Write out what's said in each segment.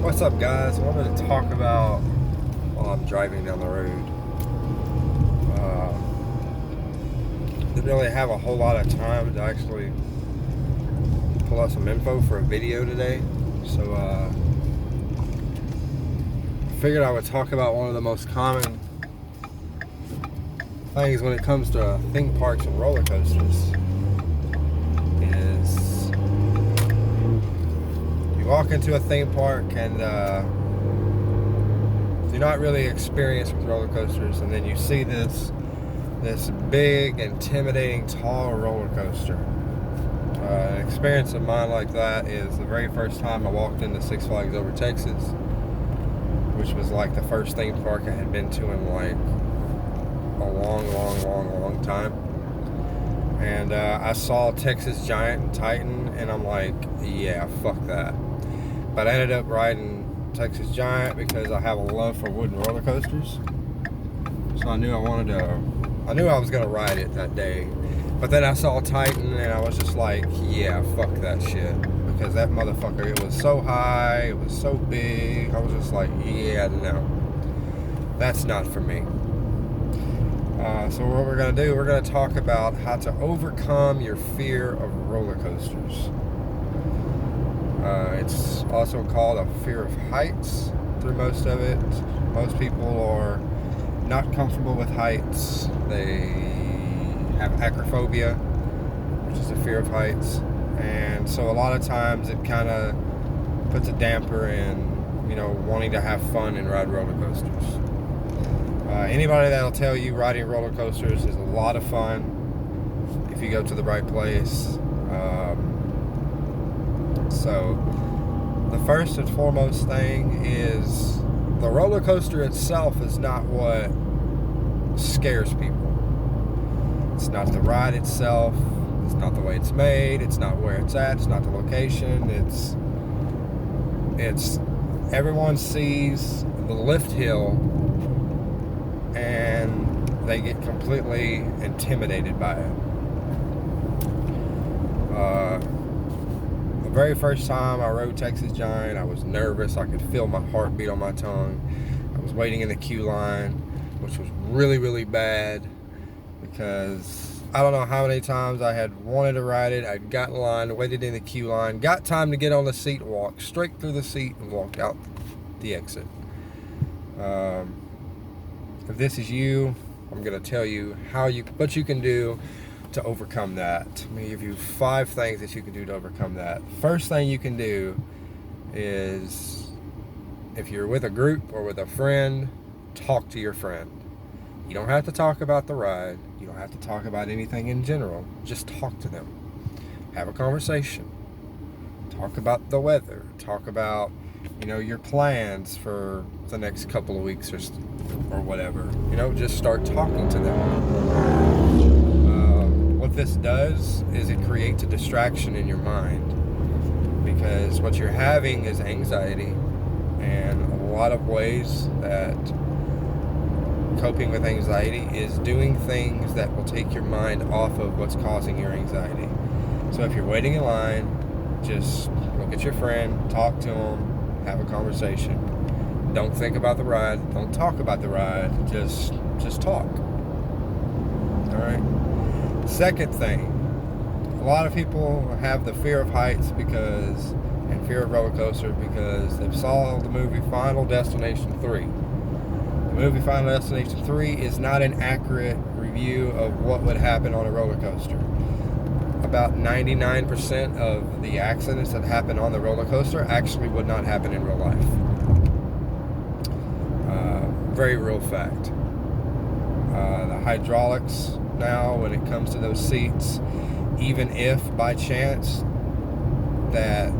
What's up, guys? I wanted to talk about while I'm driving down the road. Didn't really have a whole lot of time to actually pull out some info for a video today, so figured I would talk about one of the most common things when it comes to theme parks and roller coasters. Is you walk into a theme park and you're not really experienced with roller coasters, and then you see this big, intimidating, tall roller coaster. An experience of mine like that is the very first time I walked into Six Flags Over Texas, which was like the first theme park I had been to in like a long time. And I saw Texas Giant and Titan, and I'm like, yeah, fuck that. But I ended up riding Texas Giant because I have a love for wooden roller coasters. So I knew I was gonna ride it that day. But then I saw Titan and I was just like, yeah, fuck that shit. Because that motherfucker, it was so high, it was so big. I was just like, yeah, no. That's not for me. So what we're gonna do, we're gonna talk about how to overcome your fear of roller coasters. It's also called a fear of heights through most of it. Most people are not comfortable with heights. They have acrophobia, which is a fear of heights. And so a lot of times it kind of puts a damper in, wanting to have fun and ride roller coasters. Anybody that'll tell you riding roller coasters is a lot of fun if you go to the right place. So the first and foremost thing is the roller coaster itself is not what scares people. It's not the ride itself. It's not the way it's made. It's not where it's at. It's not the location. It's everyone sees the lift hill and they get completely intimidated by it. The very first time I rode Texas Giant, I was nervous. I could feel my heartbeat on my tongue. I was waiting in the queue line, which was really bad, because I don't know how many times I had wanted to ride it. I'd got in line, waited in the queue line, got time to get on the seat, walked straight through the seat, and walked out the exit. If this is you, I'm going to tell you what you can do to overcome that. I'm going to give you 5 things that you can do to overcome that. First thing you can do is, if you're with a group or with a friend, talk to your friend. You don't have to talk about the ride. You don't have to talk about anything in general. Just talk to them. Have a conversation. Talk about the weather. Talk about, your plans for the next couple of weeks or whatever. Just start talking to them. What this does is it creates a distraction in your mind, because what you're having is anxiety, and a lot of ways that coping with anxiety is doing things that will take your mind off of what's causing your anxiety. So if you're waiting in line, just look at your friend, talk to them, have a conversation. Don't think about the ride. Don't talk about the ride. Just talk. All right. Second thing, a lot of people have the fear of heights and fear of roller coaster because they saw the movie Final Destination 3. The movie Final Destination 3 is not an accurate review of what would happen on a roller coaster. About 99% of the accidents that happen on the roller coaster actually would not happen in real life. Very real fact. The hydraulics now, when it comes to those seats, even if by chance that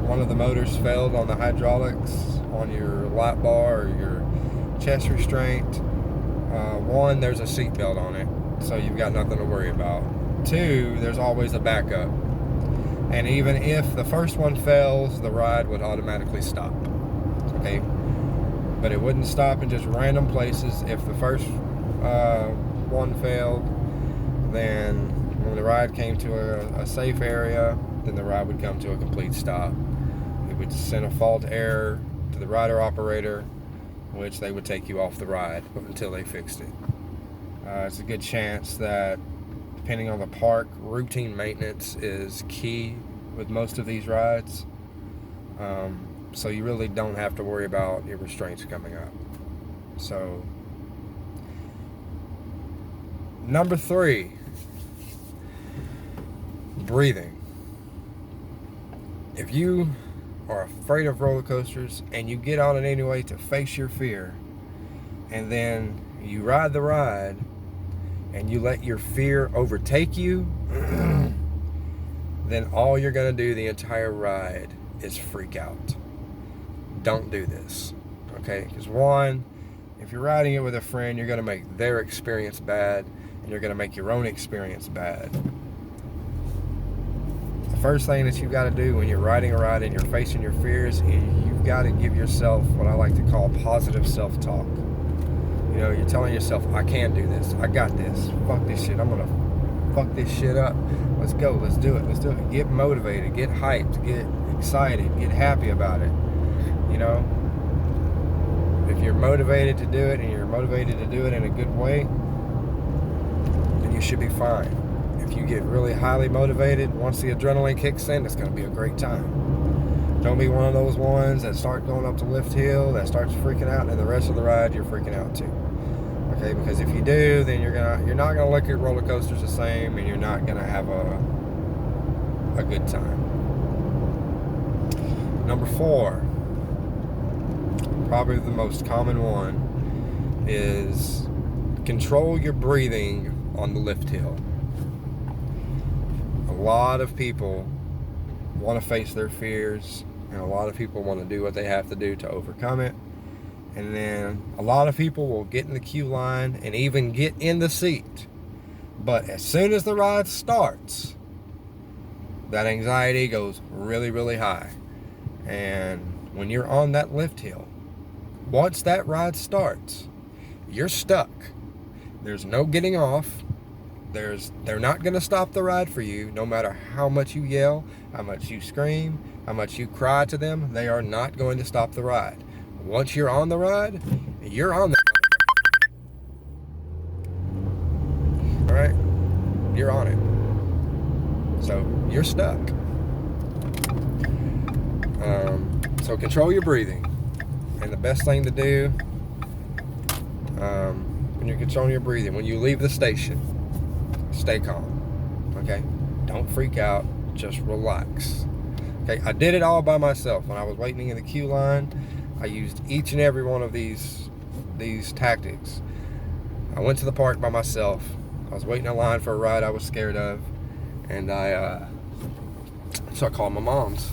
one of the motors failed on the hydraulics, on your lap bar or your chest restraint, one, there's a seatbelt on it, so you've got nothing to worry about. 2, there's always a backup. And even if the first one fails, the ride would automatically stop. Okay? But it wouldn't stop in just random places. If the first one failed, then when the ride came to a safe area, then the ride would come to a complete stop. It would send a fault error to the rider operator, which they would take you off the ride until they fixed it. It's a good chance that, depending on the park, routine maintenance is key with most of these rides. So you really don't have to worry about your restraints coming up. So, number 3, breathing. If you are afraid of roller coasters and you get on it anyway to face your fear, and then you ride the ride and you let your fear overtake you, then all you're going to do the entire ride is freak out. Don't do this, okay? Because one, if you're riding it with a friend, you're going to make their experience bad, and you're going to make your own experience bad. The first thing that you've got to do when you're riding a ride and you're facing your fears, you've got to give yourself what I like to call positive self-talk. You know, you're telling yourself, I can do this. I got this. Fuck this shit. I'm going to fuck this shit up. Let's go. Let's do it. Let's do it. Get motivated. Get hyped. Get excited. Get happy about it. You know, if you're motivated to do it and you're motivated to do it in a good way, then you should be fine. If you get really highly motivated, once the adrenaline kicks in, it's going to be a great time. Don't be one of those ones that start going up the lift hill, that starts freaking out, and the rest of the ride you're freaking out too. Okay, because if you do, then you're not gonna look at roller coasters the same, and you're not gonna have a good time. Number 4, probably the most common one, is control your breathing on the lift hill. A lot of people want to face their fears, and a lot of people want to do what they have to do to overcome it. And then a lot of people will get in the queue line and even get in the seat. But as soon as the ride starts, that anxiety goes really, really high. And when you're on that lift hill, once that ride starts, you're stuck. There's no getting off. They're not going to stop the ride for you, no matter how much you yell, how much you scream, how much you cry to them. They are not going to stop the ride. Once you're on the ride, you're on the ride. All right? You're on it. So you're stuck. So control your breathing. And the best thing to do when you're controlling your breathing, when you leave the station, stay calm. Okay? Don't freak out. Just relax. Okay? I did it all by myself. When I was waiting in the queue line, I used each and every one of these tactics. I went to the park by myself. I was waiting in line for a ride I was scared of, and so I called my mom's,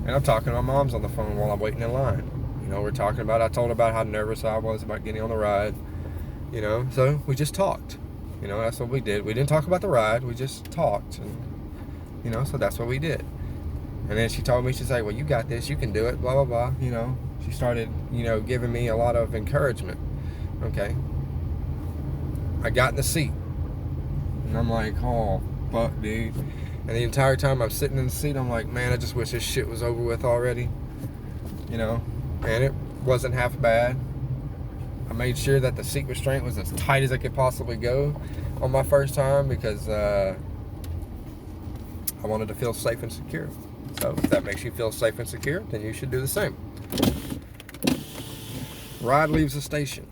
and I'm talking to my mom's on the phone while I'm waiting in line. You know, I told her about how nervous I was about getting on the ride. You know, so we just talked. You know, that's what we did. We didn't talk about the ride. We just talked, and you know, so that's what we did. And then she told me, she's like, well, you got this. You can do it. Blah blah blah. You know. She started, you know, giving me a lot of encouragement. Okay. I got in the seat. And I'm like, oh, fuck, dude. And the entire time I'm sitting in the seat, I'm like, man, I just wish this shit was over with already. You know? And it wasn't half bad. I made sure that the seat restraint was as tight as it could possibly go on my first time because I wanted to feel safe and secure. So if that makes you feel safe and secure, then you should do the same. Ride leaves the station.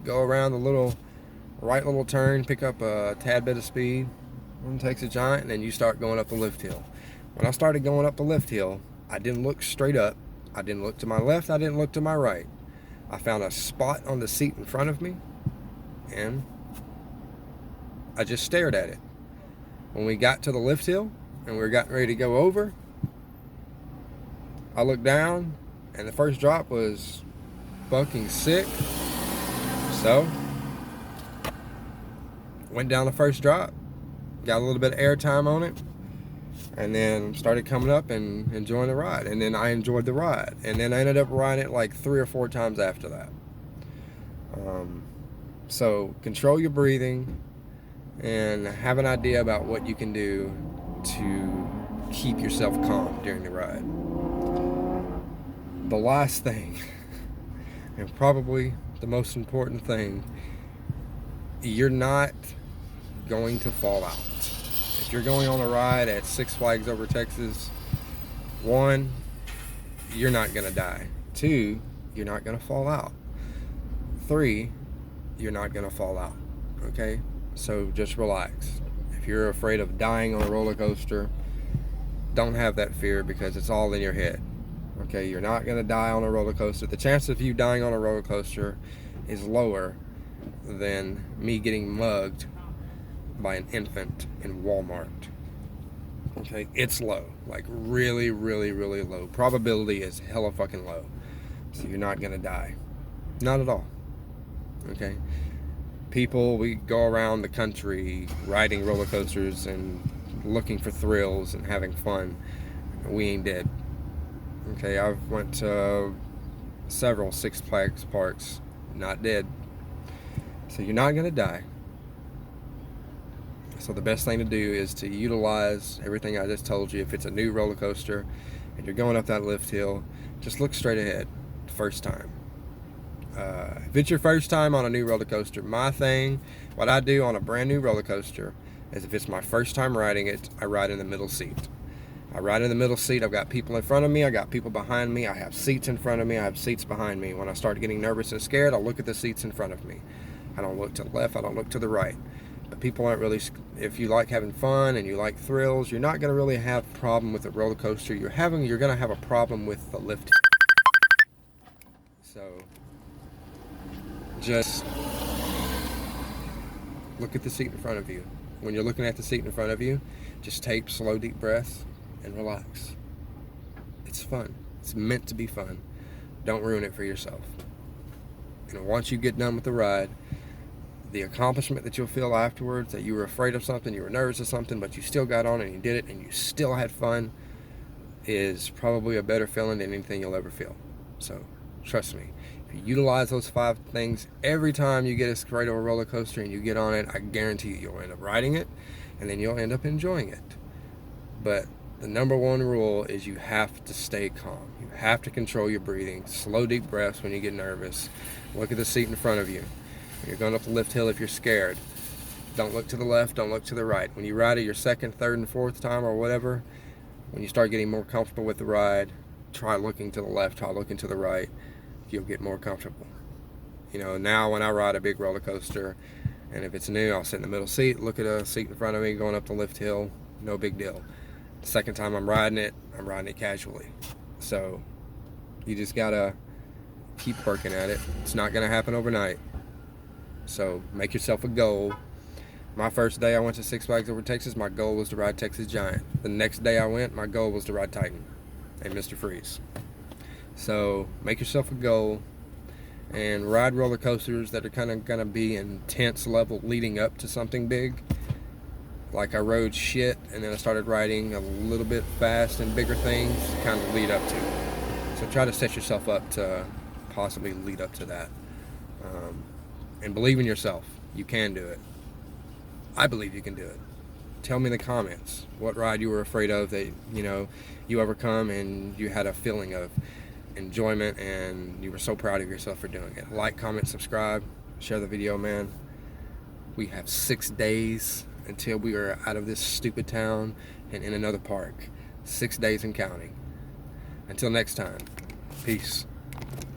Go around the right little turn, pick up a tad bit of speed, and takes a giant, and then you start going up the lift hill. When I started going up the lift hill, I didn't look straight up. I didn't look to my left. I didn't look to my right. I found a spot on the seat in front of me, and I just stared at it. When we got to the lift hill, and we were getting ready to go over, I looked down, and the first drop was fucking sick. So, went down the first drop, got a little bit of air time on it, and then started coming up and enjoying the ride. And then I enjoyed the ride. And then I ended up riding it like 3 or 4 times after that. So, control your breathing and have an idea about what you can do to keep yourself calm during the ride. the last thing, and probably the most important thing, you're not going to fall out. If you're going on a ride at Six Flags Over Texas, 1, you're not going to die. 2, you're not going to fall out. 3, you're not going to fall out. Okay? So just relax. If you're afraid of dying on a roller coaster, don't have that fear, because it's all in your head. Okay? You're not going to die on a roller coaster. The chance of you dying on a roller coaster is lower than me getting mugged by an infant in Walmart. Okay? It's low. Like really, really, really low. Probability is hella fucking low. So you're not going to die. Not at all. Okay? People, we go around the country riding roller coasters and looking for thrills and having fun. We ain't dead. Okay, I've went to several Six Flags parks, not dead. So you're not gonna die. So the best thing to do is to utilize everything I just told you. If it's a new roller coaster and you're going up that lift hill, just look straight ahead the first time. If it's your first time on a new roller coaster, what I do on a brand new roller coaster is, if it's my first time riding it, I ride in the middle seat. I ride in the middle seat. I've got people in front of me. I got people behind me. I have seats in front of me. I have seats behind me. When I start getting nervous and scared, I'll look at the seats in front of me. I don't look to the left. I don't look to the right. But people aren't really, if you like having fun and you like thrills, you're not going to really have a problem with the roller coaster. You're going to have a problem with the lift. So just look at the seat in front of you. When you're looking at the seat in front of you, just take slow, deep breaths and relax. It's fun. It's meant to be fun. Don't ruin it for yourself. And once you get done with the ride, the accomplishment that you'll feel afterwards, that you were afraid of something, you were nervous of something, but you still got on and you did it and you still had fun, is probably a better feeling than anything you'll ever feel. So trust me. If you utilize those 5 things every time you get a straight over roller coaster and you get on it, I guarantee you'll end up riding it, and then you'll end up enjoying it. But the number 1 rule is you have to stay calm. You have to control your breathing. Slow, deep breaths when you get nervous. Look at the seat in front of you. When you're going up the lift hill, if you're scared, don't look to the left, don't look to the right. When you ride it your 2nd, 3rd, and 4th time or whatever, when you start getting more comfortable with the ride, try looking to the left, try looking to the right. You'll get more comfortable. You know, now when I ride a big roller coaster, and if it's new, I'll sit in the middle seat, look at a seat in front of me going up the lift hill, no big deal. The 2nd time I'm riding it casually. So you just gotta keep working at it. It's not gonna happen overnight. So make yourself a goal. My first day I went to Six Flags Over Texas, my goal was to ride Texas Giant. The next day I went, my goal was to ride Titan and Mr. Freeze. So make yourself a goal and ride roller coasters that are kind of going to be intense level leading up to something big. Like I rode shit and then I started riding a little bit fast and bigger things to kind of lead up to. So try to set yourself up to possibly lead up to that. And believe in yourself. You can do it. I believe you can do it. Tell me in the comments what ride you were afraid of that you overcome and you had a feeling of enjoyment and you were so proud of yourself for doing it. Like, comment, subscribe, share the video, man. We have 6 days until we are out of this stupid town and in another park. 6 days and counting. Until next time, peace.